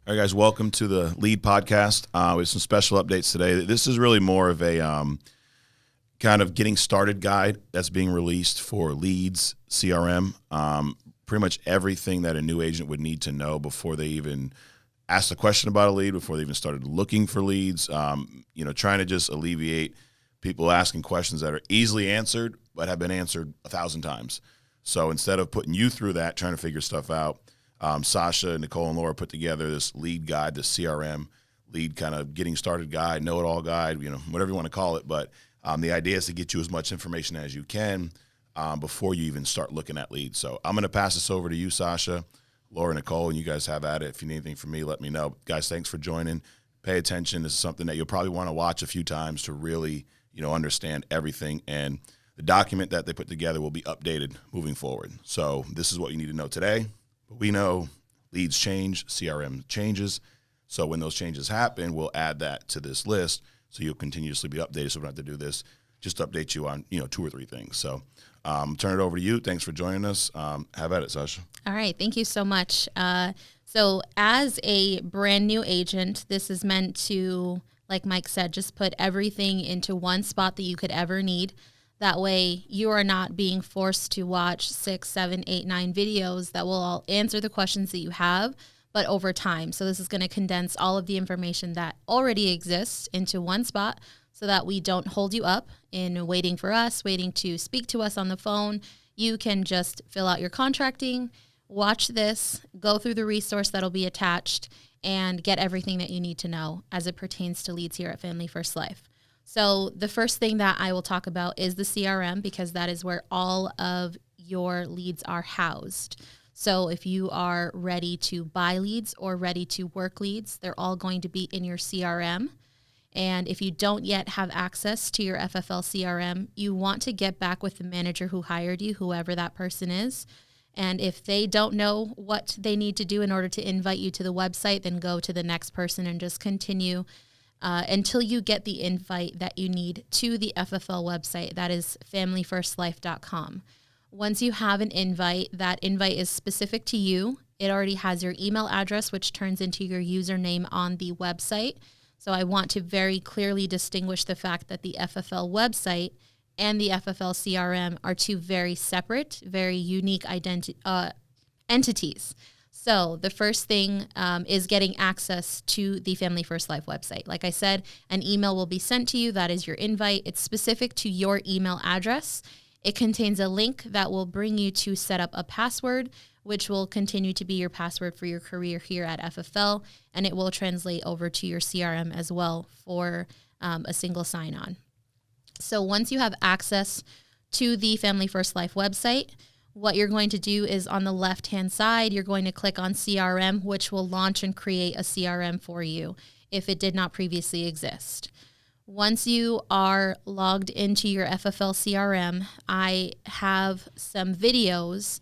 All right, guys, welcome to the Lead Podcast with some special updates today. This is really more of a kind of getting started guide that's being released for leads, CRM, pretty much everything that a new agent would need to know before they even asked a question about a lead, before they even started looking for leads, trying to just alleviate people asking questions that are easily answered but have been answered 1,000 times. So instead of putting you through that, trying to figure stuff out, Sasha, Nicole, and Laura put together this lead guide, the CRM lead kind of getting started guide, know-it-all guide, whatever you want to call it. But the idea is to get you as much information as you can before you even start looking at leads. So I'm going to pass this over to you, Sasha, Laura, Nicole, and you guys have at it. If you need anything from me, let me know. Guys, thanks for joining. Pay attention. This is something that you'll probably want to watch a few times to really, understand everything. And the document that they put together will be updated moving forward. So this is what you need to know today. But we know leads change, CRM changes. So when those changes happen, we'll add that to this list so you'll continuously be updated. So we don't have to do this, just update you on, 2 or 3 things. So turn it over to you. Thanks for joining us. Have at it, Sasha. All right. Thank you so much. So as a brand new agent, this is meant to, like Mike said, just put everything into one spot that you could ever need. That way you are not being forced to watch 6, 7, 8, 9 videos that will all answer the questions that you have, but over time. So this is going to condense all of the information that already exists into one spot so that we don't hold you up in waiting for us, waiting to speak to us on the phone. You can just fill out your contracting, watch this, go through the resource that'll be attached, and get everything that you need to know as it pertains to leads here at Family First Life. So the first thing that I will talk about is the CRM, because that is where all of your leads are housed. So if you are ready to buy leads or ready to work leads, they're all going to be in your CRM. And if you don't yet have access to your FFL CRM, you want to get back with the manager who hired you, whoever that person is. And if they don't know what they need to do in order to invite you to the website, then go to the next person and just continue until you get the invite that you need to the FFL website. That is familyfirstlife.com. Once you have an invite, that invite is specific to you. It already has your email address, which turns into your username on the website. So I want to very clearly distinguish the fact that the FFL website and the FFL CRM are 2 very separate, very unique entities. So the first thing is getting access to the Family First Life website. Like I said, an email will be sent to you. That is your invite. It's specific to your email address. It contains a link that will bring you to set up a password, which will continue to be your password for your career here at FFL, and it will translate over to your CRM as well for a single sign-on. So once you have access to the Family First Life website, what you're going to do is on the left-hand side, you're going to click on CRM, which will launch and create a CRM for you if it did not previously exist. Once you are logged into your FFL CRM, I have some videos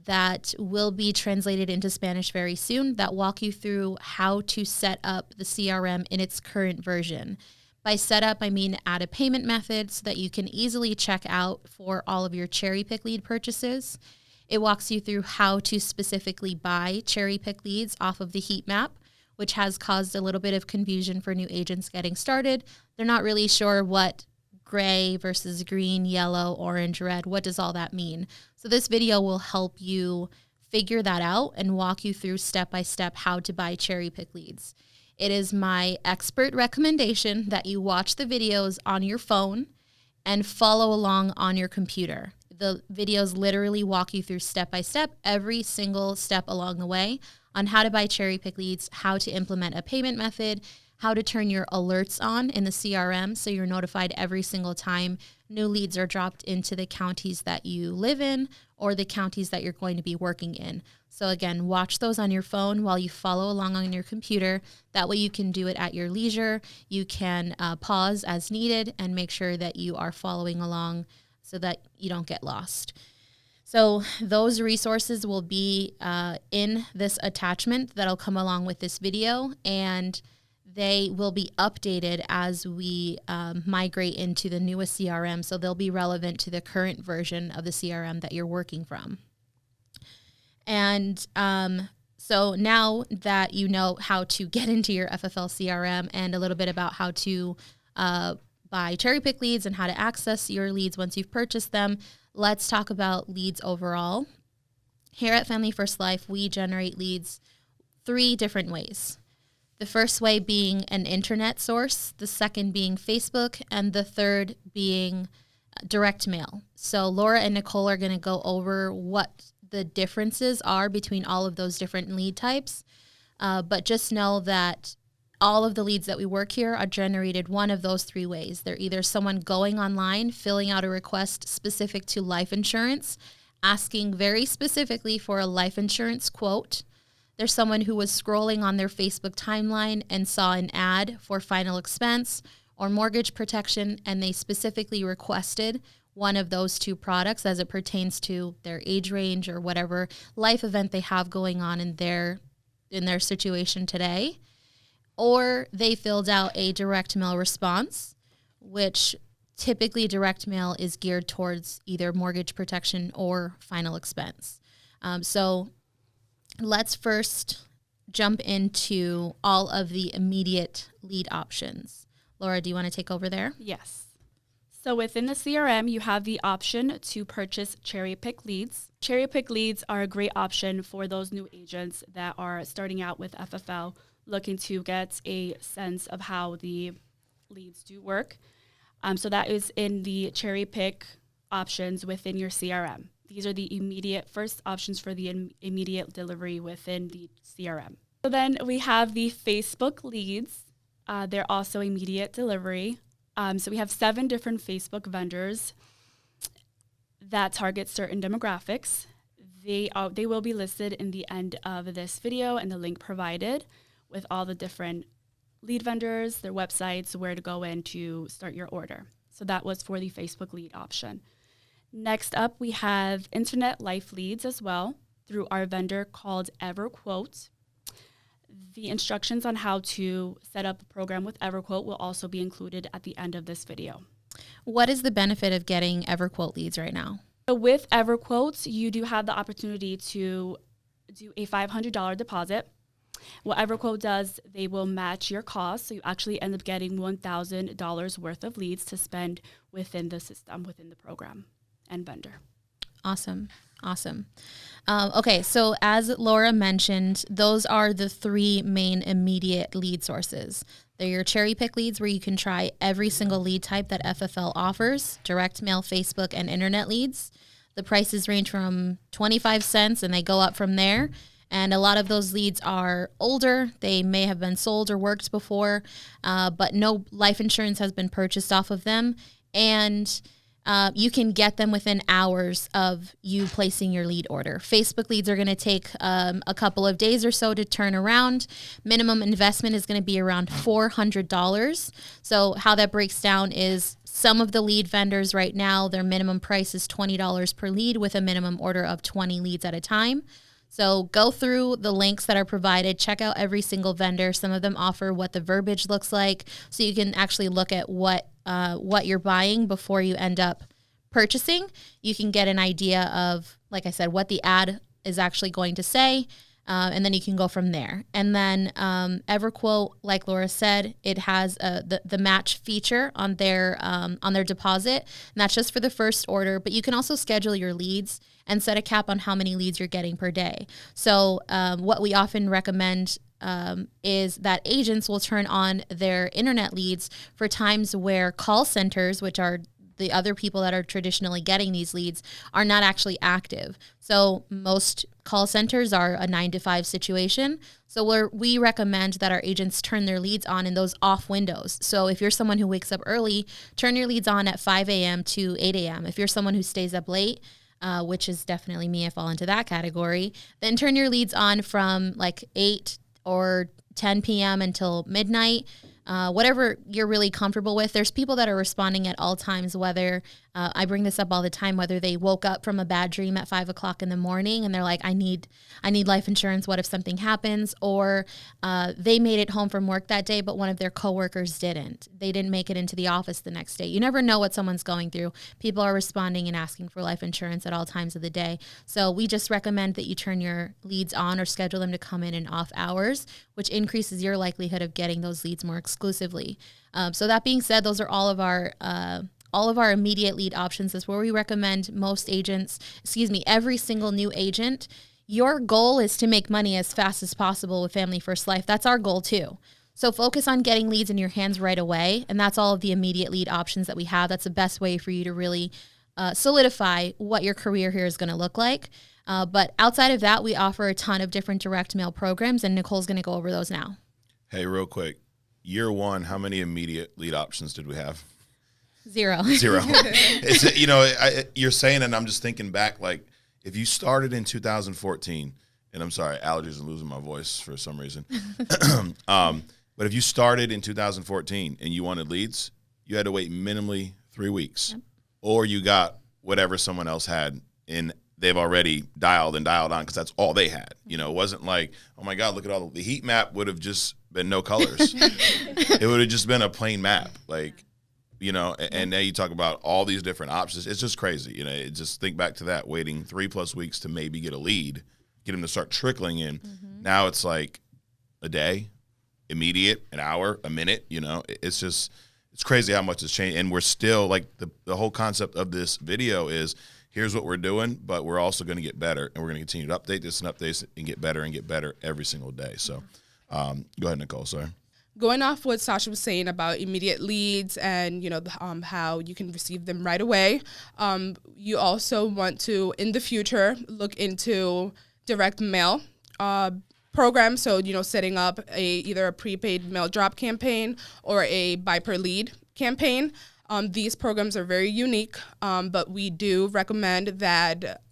that will be translated into Spanish very soon that walk you through how to set up the CRM in its current version. By setup, I mean add a payment method so that you can easily check out for all of your cherry pick lead purchases. It walks you through how to specifically buy cherry pick leads off of the heat map, which has caused a little bit of confusion for new agents getting started. They're not really sure what gray versus green, yellow, orange, red, what does all that mean? So this video will help you figure that out and walk you through step by step how to buy cherry pick leads. It is my expert recommendation that you watch the videos on your phone and follow along on your computer. The videos literally walk you through step by step, every single step along the way on how to buy cherry pick leads, how to implement a payment method, how to turn your alerts on in the CRM so you're notified every single time new leads are dropped into the counties that you live in or the counties that you're going to be working in. So again, watch those on your phone while you follow along on your computer. That way you can do it at your leisure. You can pause as needed and make sure that you are following along so that you don't get lost. So those resources will be in this attachment that'll come along with this video, and they will be updated as we migrate into the newest CRM, so they'll be relevant to the current version of the CRM that you're working from. And So now that you know how to get into your FFL CRM and a little bit about how to buy cherry pick leads and how to access your leads once you've purchased them, let's talk about leads overall. Here at Family First Life, we generate leads 3 different ways. The first way being an internet source, the second being Facebook, and the third being direct mail. So Laura and Nicole are going to go over what the differences are between all of those different lead types. But just know that all of the leads that we work here are generated one of those 3 ways. They're either someone going online, filling out a request specific to life insurance, asking very specifically for a life insurance quote. There's someone who was scrolling on their Facebook timeline and saw an ad for final expense or mortgage protection, and they specifically requested one of those 2 products as it pertains to their age range or whatever life event they have going on in their situation today. Or they filled out a direct mail response, which typically direct mail is geared towards either mortgage protection or final expense. So let's first jump into all of the immediate lead options. Laura, do you want to take over there? Yes. So within the CRM, you have the option to purchase cherry pick leads. Cherry pick leads are a great option for those new agents that are starting out with FFL, looking to get a sense of how the leads do work. So that is in the cherry pick options within your CRM. These are the immediate first options for the immediate delivery within the CRM. So then we have the Facebook leads. They're also immediate delivery. So we have 7 different Facebook vendors that target certain demographics. They will be listed in the end of this video and the link provided with all the different lead vendors, their websites, where to go in to start your order. So that was for the Facebook lead option. Next up, we have internet life leads as well through our vendor called Everquote. The instructions on how to set up a program with Everquote will also be included at the end of this video. What is the benefit of getting Everquote leads right now? So with Everquote, you do have the opportunity to do a $500 deposit. What Everquote does, they will match your costs. So you actually end up getting $1,000 worth of leads to spend within the system, within the program and vendor. Awesome. Okay, so as Laura mentioned, those are the 3 main immediate lead sources. They're your cherry pick leads, where you can try every single lead type that FFL offers: direct mail, Facebook, and internet leads. The prices range from 25 cents and they go up from there. And a lot of those leads are older. They may have been sold or worked before, but no life insurance has been purchased off of them. And you can get them within hours of you placing your lead order. Facebook leads are going to take a couple of days or so to turn around. Minimum investment is going to be around $400. So how that breaks down is some of the lead vendors right now, their minimum price is $20 per lead with a minimum order of 20 leads at a time. So go through the links that are provided, check out every single vendor. Some of them offer what the verbiage looks like, so you can actually look at what you're buying before you end up purchasing. You can get an idea of, like I said, what the ad is actually going to say, and then you can go from there. And then Everquote, like Laura said, it has the match feature on their deposit, and that's just for the first order. But you can also schedule your leads and set a cap on how many leads you're getting per day. So what we often recommend is that agents will turn on their internet leads for times where call centers, which are the other people that are traditionally getting these leads, are not actually active. So most call centers are a 9-to-5 situation. So we recommend that our agents turn their leads on in those off windows. So if you're someone who wakes up early, turn your leads on at 5 a.m. to 8 a.m. If you're someone who stays up late, which is definitely me, I fall into that category, then turn your leads on from like 8 or 10 p.m. until midnight. Whatever you're really comfortable with. There's people that are responding at all times, whether I bring this up all the time, whether they woke up from a bad dream at 5 o'clock in the morning and they're like, I need life insurance. What if something happens? Or they made it home from work that day, but one of their coworkers didn't. They didn't make it into the office the next day. You never know what someone's going through. People are responding and asking for life insurance at all times of the day. So we just recommend that you turn your leads on or schedule them to come in off hours, which increases your likelihood of getting those leads more exclusively. So that being said, those are all of our immediate lead options. Is where we recommend most agents, every single new agent. Your goal is to make money as fast as possible with Family First Life. That's our goal too. So focus on getting leads in your hands right away. And that's all of the immediate lead options that we have. That's the best way for you to really solidify what your career here is going to look like. But outside of that, we offer a ton of different direct mail programs, and Nicole's going to go over those now. Hey, real quick. Year one, how many immediate lead options did we have? Zero. It's, you're saying, and I'm just thinking back, like, if you started in 2014, and I'm sorry, allergies and losing my voice for some reason. But if you started in 2014 and you wanted leads, you had to wait minimally 3 weeks. Yep. Or you got whatever someone else had, and they've already dialed on because that's all they had. It wasn't like, oh my God, look at all the heat map would have just been no colors. It would have just been a plain map. Like, and now you talk about all these different options. It's just crazy. Just think back to that, waiting 3+ weeks to maybe get a lead, get them to start trickling in. Mm-hmm. Now it's like a day, immediate, an hour, a minute. It's crazy how much has changed. And we're still, like, the whole concept of this video is, here's what we're doing, but we're also going to get better, and we're going to continue to update this and get better every single day. So go ahead, Nicole. Sorry. Going off what Sasha was saying about immediate leads and, how you can receive them right away, you also want to, in the future, look into direct mail programs. So, setting up either a prepaid mail drop campaign or a buy per lead campaign. These programs are very unique, but we do recommend that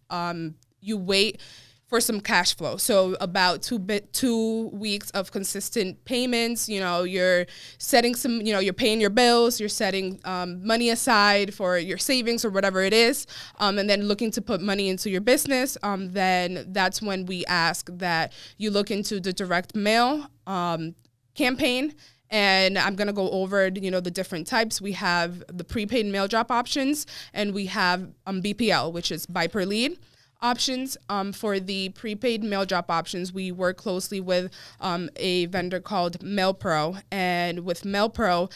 you wait for some cash flow. So about 2 weeks of consistent payments. You're setting some, you're paying your bills, you're setting money aside for your savings or whatever it is, and then looking to put money into your business. Then that's when we ask that you look into the direct mail campaign. And I'm going to go over, the different types. We have the prepaid mail drop options, and we have BPL, which is buy per lead options. For the prepaid mail drop options, we work closely with a vendor called MailPro. And with MailPro,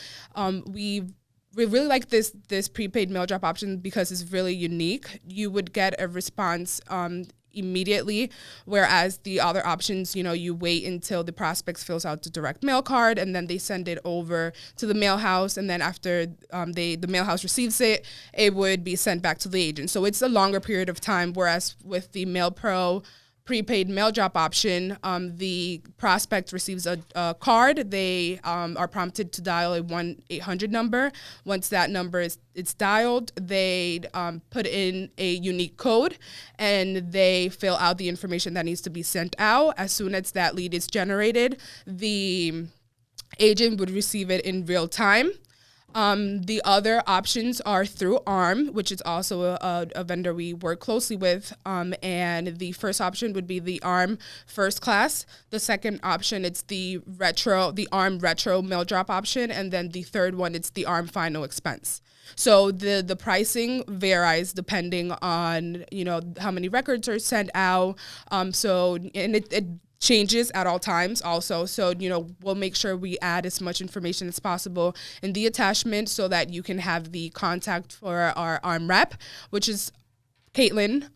we really like this prepaid mail drop option because it's really unique. You would get a response immediately, whereas the other options, you wait until the prospect fills out the direct mail card, and then they send it over to the mail house, and then after the mail house receives it, it would be sent back to the agent. So it's a longer period of time, whereas with the MailPro prepaid mail drop option, the prospect receives a card. They are prompted to dial a 1-800 number. Once that number it's dialed, they put in a unique code, and they fill out the information that needs to be sent out. As soon as that lead is generated, the agent would receive it in real time. The other options are through ARM, which is also a vendor we work closely with. And the first option would be the ARM First Class. The second option, it's the ARM Retro Mail Drop option. And then the third one, it's the ARM Final Expense. So the pricing varies depending on, how many records are sent out. And it changes at all times also. So, we'll make sure we add as much information as possible in the attachment so that you can have the contact for our ARM rep, which is Caitlin.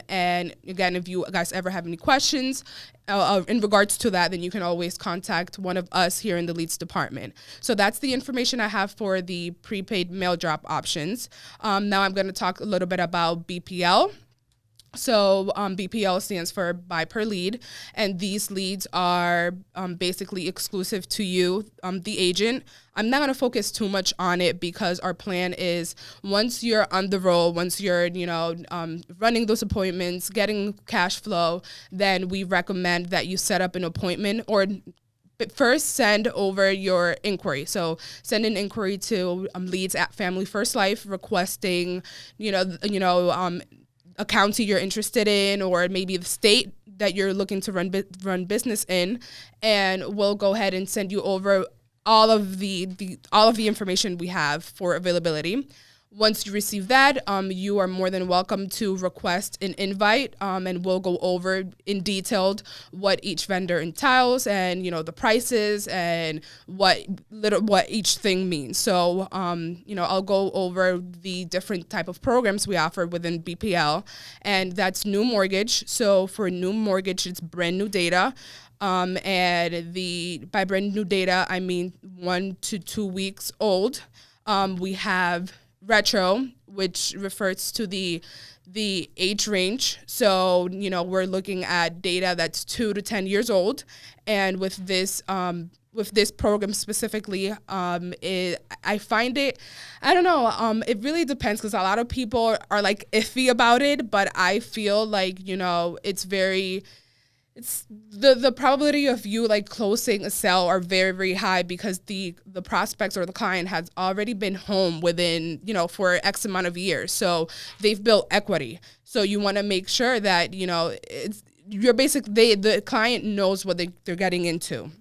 And again, if you guys ever have any questions in regards to that, then you can always contact one of us here in the leads department. So that's the information I have for the prepaid mail drop options. Now I'm going to talk a little bit about BPL. So BPL stands for buy per lead, and these leads are basically exclusive to you, the agent. I'm not going to focus too much on it because our plan is once you're on the roll, once you're, running those appointments, getting cash flow, then we recommend that you set up an appointment or but first send over your inquiry. So send an inquiry to leads at Family First Life requesting, a county you're interested in, or maybe the state that you're looking to run business in, and we'll go ahead and send you over all of the information we have for availability. Once you receive that, you are more than welcome to request an invite, and we'll go over in detail what each vendor entails, and the prices and what each thing means. So, I'll go over the different type of programs we offer within BPL, and that's new mortgage. So for new mortgage, it's brand new data. And by brand new data, I mean 1 to 2 weeks old. We have retro, which refers to the age range. So, we're looking at data that's 2 to 10 years old. And with this program specifically, I find it, I don't know, it really depends, because a lot of people are like iffy about it, but I feel like, it's the probability of you like closing a sale are very, very high, because the prospects or the client has already been home within, for X amount of years. So they've built equity. So you want to make sure that, the client knows what they're getting into.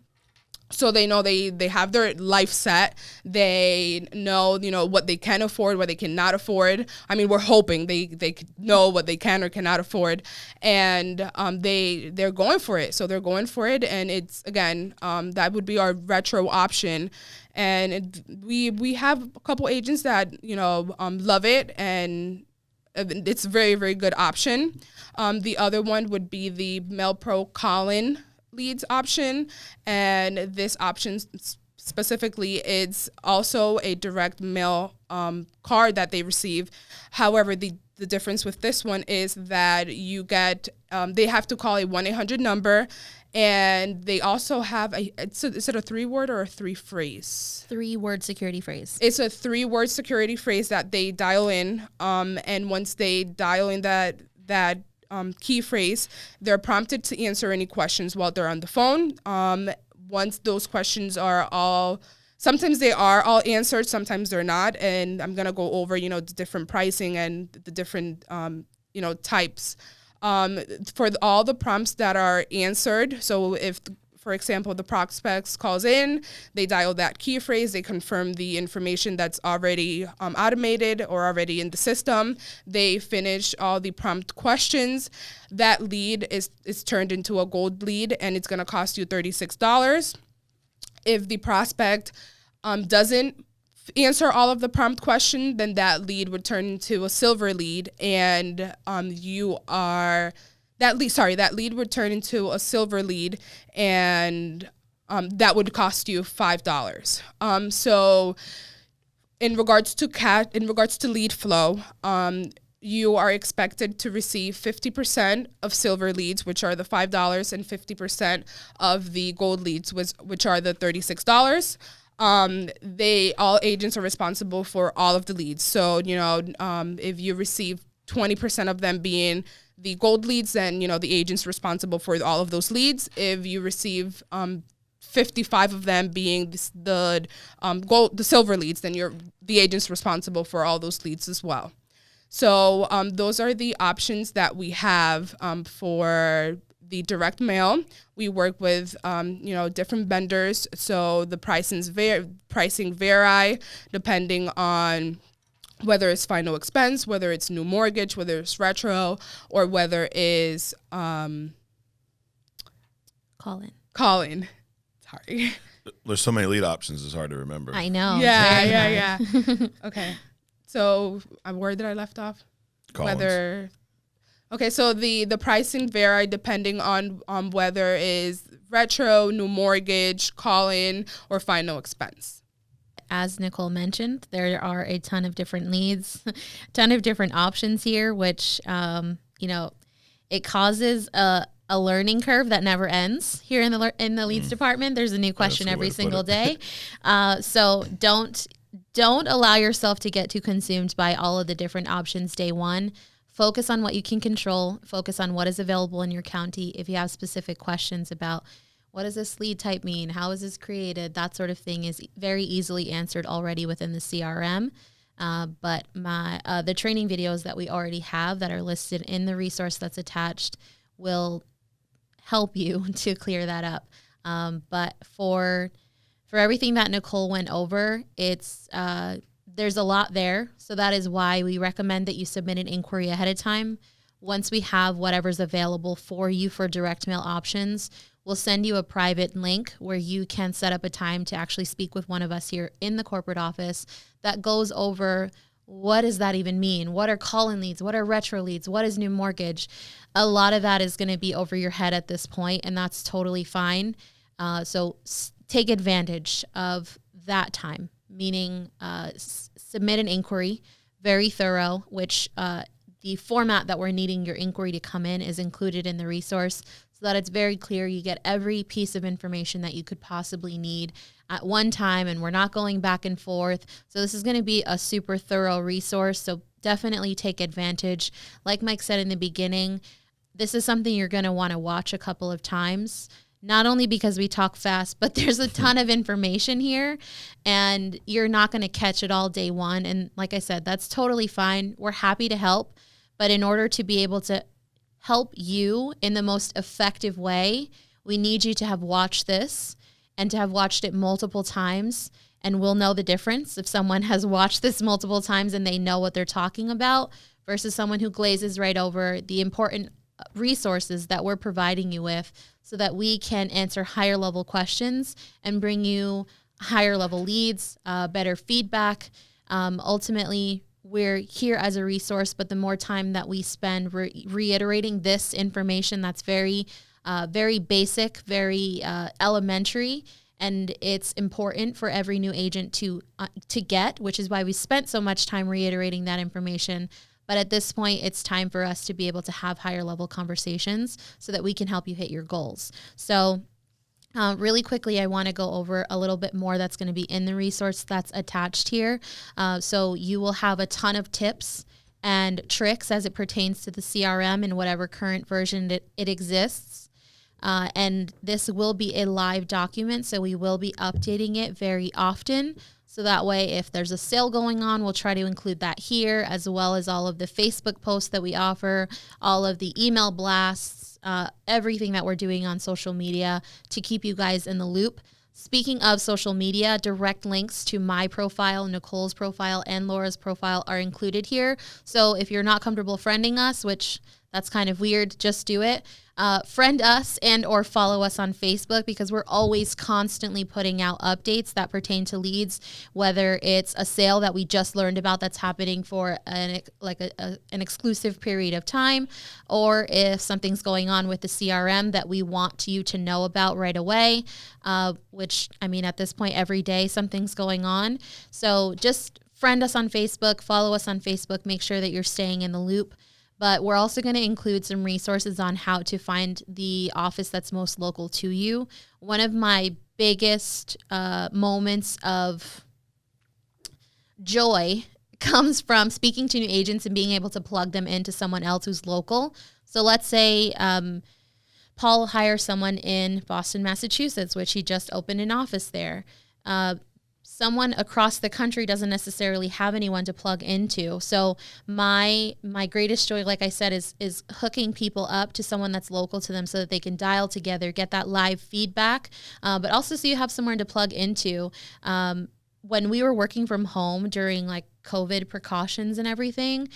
So they know they have their life set. They know, what they can afford, what they cannot afford. I mean, we're hoping they know what they can or cannot afford. And they're going for it. So they're going for it. And it's, again, that would be our retro option. And we have a couple agents that, love it. And it's a very, very good option. The other one would be the MailPro call-in leads option, and this option specifically, it's also a direct mail card that they receive. However, the difference with this one is that you get they have to call a 1-800 number, and they also have is it a 3-word or a 3-phrase? 3-word security phrase. It's a 3-word security phrase that they dial in, and once they dial in that key phrase, they're prompted to answer any questions while they're on the phone. Once those questions are sometimes they are all answered, sometimes they're not. And I'm going to go over, the different pricing and the different, types. For all the prompts that are answered, so if, for example, the prospect calls in, they dial that key phrase, they confirm the information that's already automated or already in the system. They finish all the prompt questions. That lead is turned into a gold lead, and it's going to cost you $36. If the prospect doesn't answer all of the prompt question, then that lead would turn into a silver lead, and that lead would turn into a silver lead, and that would cost you $5. So in regards to lead flow, you are expected to receive 50% of silver leads, which are the $5, and 50% of the gold leads, which are the $36. All agents are responsible for all of the leads. So, if you receive 20% of them being the gold leads, then, the agent's responsible for all of those leads. If you receive 55 of them being the silver leads, then the agent's responsible for all those leads as well. So those are the options that we have for the direct mail. We work with different vendors, so the pricing vary depending on whether it's final expense, whether it's new mortgage, whether it's retro, or whether it's call-in. Sorry. There's so many lead options, it's hard to remember. I know. Yeah. Okay. So where did I left off? Call-ins. Okay, so the pricing vary depending on whether is retro, new mortgage, call-in, or final expense. As Nicole mentioned, there are a ton of different leads, a ton of different options here, which, it causes a learning curve that never ends here in the leads department. There's a new question every single day. So don't allow yourself to get too consumed by all of the different options day one. Focus on what you can control. Focus on what is available in your county. If you have specific questions about what does this lead type mean? How is this created? That sort of thing is very easily answered already within the CRM. But the training videos that we already have that are listed in the resource that's attached will help you to clear that up. But for everything that Nicole went over, it's there's a lot there. So that is why we recommend that you submit an inquiry ahead of time. Once we have whatever's available for you for direct mail options, we'll send you a private link where you can set up a time to actually speak with one of us here in the corporate office that goes over what does that even mean? What are call-in leads? What are retro leads? What is new mortgage? A lot of that is going to be over your head at this point, and that's totally fine. So take advantage of that time, meaning submit an inquiry, very thorough, which the format that we're needing your inquiry to come in is included in the resource so that it's very clear you get every piece of information that you could possibly need at one time, and we're not going back and forth. So this is going to be a super thorough resource, so definitely take advantage. Like Mike said in the beginning, this is something you're going to want to watch a couple of times, not only because we talk fast, but there's a ton of information here, and you're not going to catch it all day one. And like I said, that's totally fine. We're happy to help. But in order to be able to help you in the most effective way, we need you to have watched this and to have watched it multiple times. And we'll know the difference if someone has watched this multiple times and they know what they're talking about versus someone who glazes right over the important resources that we're providing you with so that we can answer higher level questions and bring you higher level leads, better feedback. Ultimately, we're here as a resource, but the more time that we spend reiterating this information that's very, very basic, very elementary, and it's important for every new agent to get, which is why we spent so much time reiterating that information. But at this point, it's time for us to be able to have higher level conversations so that we can help you hit your goals. So really quickly, I want to go over a little bit more that's going to be in the resource that's attached here. So you will have a ton of tips and tricks as it pertains to the CRM in whatever current version it exists. And this will be a live document, so we will be updating it very often. So that way, if there's a sale going on, we'll try to include that here, as well as all of the Facebook posts that we offer, all of the email blasts, everything that we're doing on social media to keep you guys in the loop. Speaking of social media, direct links to my profile, Nicole's profile, and Laura's profile are included here. So if you're not comfortable friending us, which that's kind of weird, just do it. Friend us and or follow us on Facebook because we're always constantly putting out updates that pertain to leads, whether it's a sale that we just learned about that's happening for an exclusive period of time, or if something's going on with the CRM that we want you to know about right away, which, I mean, at this point, every day something's going on. So just friend us on Facebook, follow us on Facebook, make sure that you're staying in the loop. But we're also going to include some resources on how to find the office that's most local to you. One of my biggest moments of joy comes from speaking to new agents and being able to plug them into someone else who's local. So let's say Paul hires someone in Boston, Massachusetts, which he just opened an office there. Someone across the country doesn't necessarily have anyone to plug into. So my greatest joy, like I said, is hooking people up to someone that's local to them so that they can dial together, get that live feedback, but also so you have somewhere to plug into. When we were working from home during like COVID precautions and everything,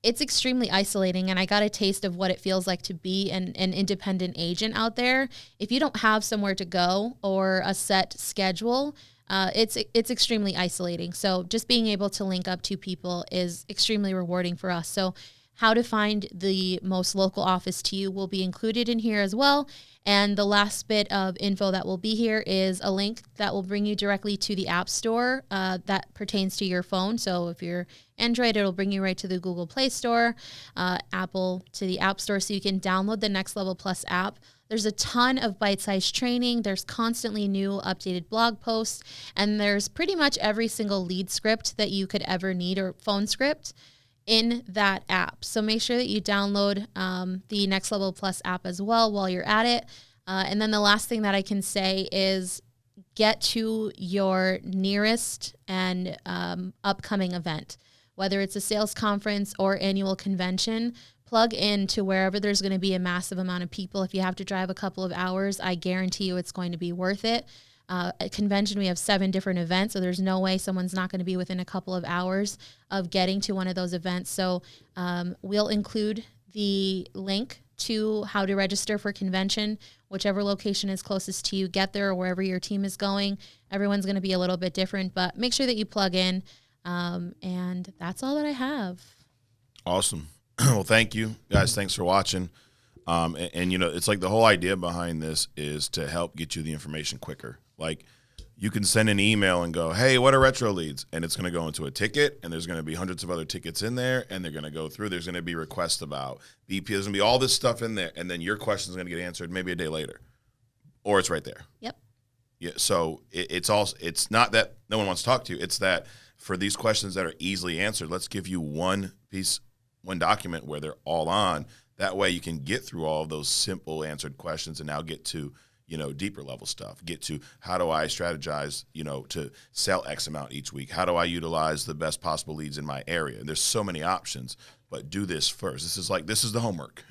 it's extremely isolating, and I got a taste of what it feels like to be an independent agent out there. If you don't have somewhere to go or a set schedule, it's extremely isolating. So just being able to link up to people is extremely rewarding for us. So how to find the most local office to you will be included in here as well. And the last bit of info that will be here is a link that will bring you directly to the App Store that pertains to your phone. So if you're Android, it'll bring you right to the Google Play Store, Apple to the App Store, so you can download the Next Level Plus app. There's a ton of bite-sized training. There's constantly new updated blog posts, and there's pretty much every single lead script that you could ever need, or phone script, in that app. So make sure that you download the Next Level Plus app as well while you're at it. And then the last thing that I can say is get to your nearest and upcoming event, whether it's a sales conference or annual convention. Plug in to wherever there's going to be a massive amount of people. If you have to drive a couple of hours, I guarantee you it's going to be worth it. At convention, we have 7 different events, so there's no way someone's not going to be within a couple of hours of getting to one of those events. So we'll include the link to how to register for convention, whichever location is closest to you. Get there, or wherever your team is going. Everyone's going to be a little bit different, but make sure that you plug in. And that's all that I have. Awesome. Well, thank you, guys. Thanks for watching. And, you know, it's like the whole idea behind this is to help get you the information quicker. Like, you can send an email and go, hey, what are retro leads? And it's going to go into a ticket, and there's going to be hundreds of other tickets in there, and they're going to go through. There's going to be requests about BP. There's going to be all this stuff in there, and then your question is going to get answered maybe a day later, or it's right there. Yep. Yeah. So it's not that no one wants to talk to you. It's that for these questions that are easily answered, let's give you one document where they're all on. That way you can get through all of those simple answered questions and now get to, you know, deeper level stuff. Get to how do I strategize, you know, to sell X amount each week? How do I utilize the best possible leads in my area? And there's so many options, but do this first. This is the homework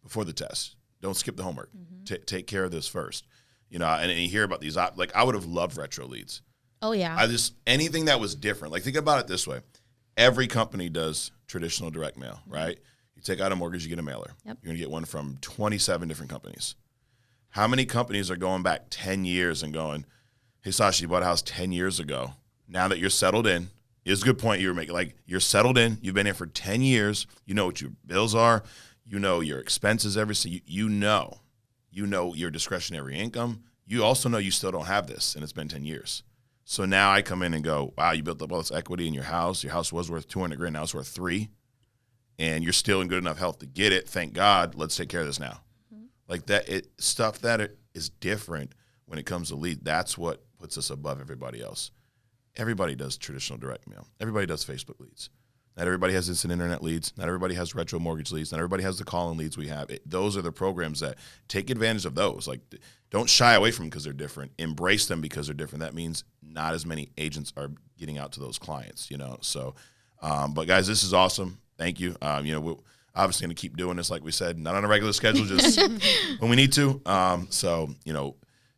before the test. Don't skip the homework. Take care of this first. You know, and you hear about these, like I would have loved retro leads. Oh, yeah. Anything that was different. Like, think about it this way. Every company does traditional direct mail, right? You take out a mortgage, you get a mailer. Yep. You're going to get one from 27 different companies. How many companies are going back 10 years and going, hey, Sasha, you bought a house 10 years ago. Now that you're settled in, is a good point you were making. Like, you're settled in. You've been here for 10 years. You know what your bills are. You know your expenses you know your discretionary income. You also know you still don't have this, and it's been 10 years. So now I come in and go, wow, you built up all this equity in your house. Your house was worth $200,000, now it's worth $3 million, and you're still in good enough health to get it. Thank God. Let's take care of this now. Like that, stuff that is different when it comes to lead. That's what puts us above everybody else. Everybody does traditional direct mail. Everybody does Facebook leads. Not everybody has instant internet leads. Not everybody has retro mortgage leads. Not everybody has the call-in leads we have. Those are the programs that take advantage of those. Like, don't shy away from them because they're different. Embrace them because they're different. That means not as many agents are getting out to those clients, you know. So, but guys, this is awesome. Thank you. You know, we're obviously going to keep doing this, like we said, not on a regular schedule, just when we need to. So, you know,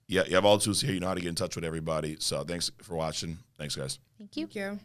you have all the tools here. You know how to get in touch with everybody. So thanks for watching. Thanks, guys. Thank you. Thank you.